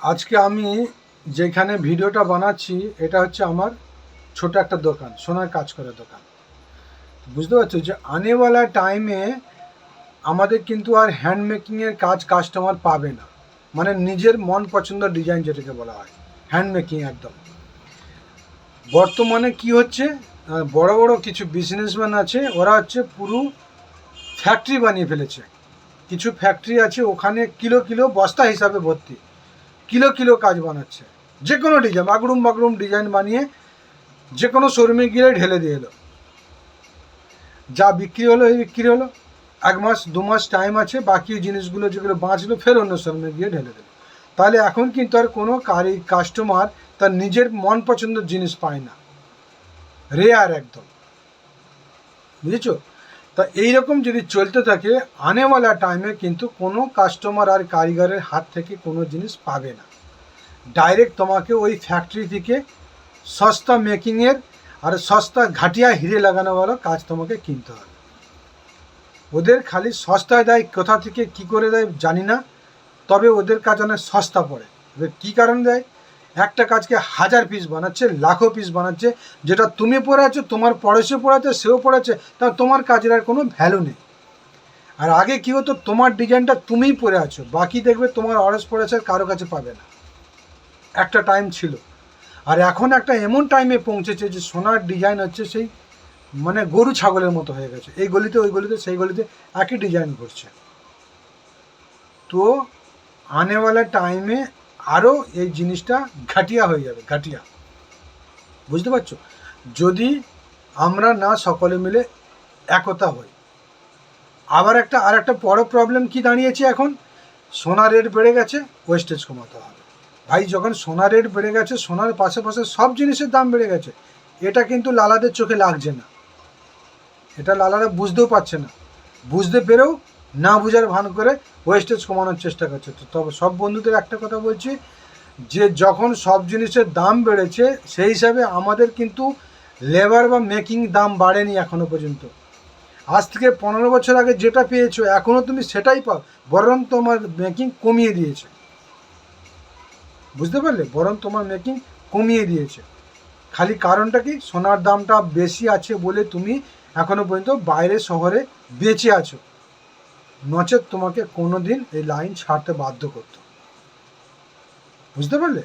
আজকে আমি যেখানে ভিডিওটা বানাচ্ছি এটা হচ্ছে আমার ছোট একটা দোকান, সোনার কাজ করার দোকান। বুঝতে পারছো যে আনেওয়ালা টাইমে আমাদের কিন্তু আর হ্যান্ড মেকিংয়ের কাজ কাস্টমার পাবে না, মানে নিজের মন পছন্দের ডিজাইন যেটাকে বলা হয় হ্যান্ড মেকিং একদম। বর্তমানে কি হচ্ছে, বড় বড় কিছু বিজনেসম্যান আছে, ওরা হচ্ছে পুরো ফ্যাক্টরি বানিয়ে ফেলেছে। কিছু ফ্যাক্টরি আছে ওখানে কিলো কিলো বস্তা হিসাবে ভর্তি, কিলো কিলো কাজ বানাচ্ছে। যে কোনো ডিজাইন আগড়ুম বাগড়ুম ডিজাইন বানিয়ে যে কোনো শোরুমে গিয়ে ঢেলে দিয়ে এলো, যা বিক্রি হলো এই বিক্রি হলো। 1 মাস 2 মাস টাইম আছে, বাকি জিনিসগুলো যেগুলো বাঁচলো ফের অন্য শোরুমে গিয়ে ঢেলে দিল। তাহলে এখন কিন্তু আর কোনো কাস্টমার তার নিজের মন পছন্দের জিনিস পায় না, রেয়ার একদম। বুঝেছো? তা এইরকম যদি চলতে থাকে আনেওয়ালা টাইমে কিন্তু কোনো কাস্টমার আর কারিগরের হাত থেকে কোনো জিনিস পাবে না। ডাইরেক্ট তোমাকে ওই ফ্যাক্টরি থেকে সস্তা মেকিংয়ের আর সস্তা ঘাটিয়া হিরে লাগানোওয়ালা কাজ তোমাকে কিনতে হবে। ওদের খালি সস্তায় দেয়, কোথা থেকে কি করে দেয় জানি না, তবে ওদের কাজ অনেক সস্তা পড়ে। এবার কী কারণ দেয়, একটা কাজকে 1000 পিস বানাচ্ছে, লাখো পিস বানাচ্ছে, যেটা তুমি পড়ে আছো, তোমার পড়েছে পড়াচ্ছে, সেও পড়েছে, তা তোমার কাজের আর কোনো ভ্যালু নেই। আর আগে কী হতো, তোমার ডিজাইনটা তুমিই পরে আছো, বাকি দেখবে তোমার অর্ডার পড়েছে কারো কাছে পাবে না, একটা টাইম ছিল। আর এখন একটা এমন টাইমে পৌঁছেছে যে সোনার ডিজাইন হচ্ছে সেই মানে গরু ছাগলের মতো হয়ে গেছে, এই গলিতে ওই গলিতে সেই গলিতে একই ডিজাইন ঘুরছে। তো আনেওয়ালা টাইমে আরও এই জিনিসটা ঘাটিয়া হয়ে যাবে, ঘাটিয়া। বুঝতে পারছো? যদি আমরা না সকলে মিলে একতা হই। আবার আর একটা বড় প্রবলেম কি দাঁড়িয়েছে, এখন সোনা রেট বেড়ে গেছে, ওয়েস্টেজ কমাতে হবে। ভাই যখন সোনা রেট বেড়ে গেছে, সোনার পাশে সব জিনিসের দাম বেড়ে গেছে, এটা কিন্তু লালাদের চোখে লাগছে না, এটা লালারা বুঝতেও পারছে না। বুঝতে পেরেও না বুঝার ভান করে ওয়েস্টেজ কমানোর চেষ্টা করছে। তো তবে সব বন্ধুদের একটা কথা বলছি, যে যখন সব জিনিসের দাম বেড়েছে সেই হিসাবে আমাদের কিন্তু লেবার বা মেকিং দাম বাড়েনি এখনও পর্যন্ত। আজ থেকে 15 বছর আগে যেটা পেয়েছো এখনও তুমি সেটাই পাও, বরং তোমার মেকিং কমিয়ে দিয়েছে। বুঝতে পারলে? বরং তোমার মেকিং কমিয়ে দিয়েছে। খালি কারণটা কি, সোনার দামটা বেশি আছে বলে তুমি এখনও পর্যন্ত বাইরে শহরে বেঁচে আছো, নচেত তোমাকে কোনো দিন এই লাইন ছাড়তে বাধ্য করতো। বুঝতে পারলে?